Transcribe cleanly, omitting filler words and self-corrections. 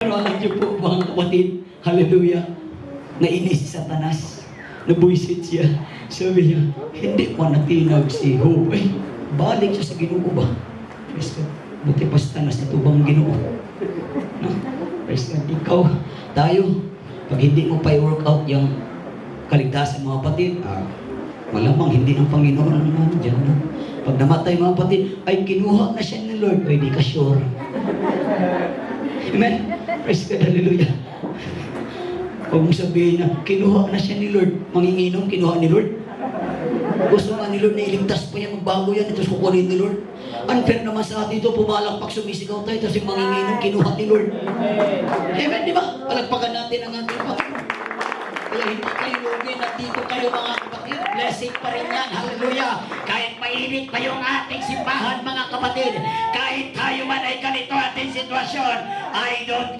Pero alam niyo po mga kapatid, hallelujah, nainis si Satanas, nabuisit siya. Sabi niya, hindi pa natinag si Job. Balik siya sa Ginoo ba? Praise God. Buti pa si Satanas natubang Ginoo. No? Praise God. Ikaw, tayo, pag hindi mo pa i-work out yung kaligtasan mga kapatid, malamang hindi ng Panginoon ang nandiyan. No? Pag namatay mga kapatid, ay kinuha na siya ni Lord, ay di ka sure. Amen? Praise God, hallelujah. Huwag mong sabihin na, kinuha na siya ni Lord. Manginginom, kinuha ni Lord. Gusto nga ni Lord na iligtas pa niya, magbago yan, tapos kukunin ni Lord. Unfair naman sa atin ito, pumalakpak, sumisigaw tayo, tapos yung manginginom, kinuha ni Lord. Amen, di ba? Palagpagan natin ang ating Panginoon. Kaya hindi kayo lugi, nandito kayo mga kapatid. Blessing pa rin yan, hallelujah. Kahit mainit pa yung ating simbahan mga kapatid, kahit tayo man ay ganito ating sitwasyon, I don't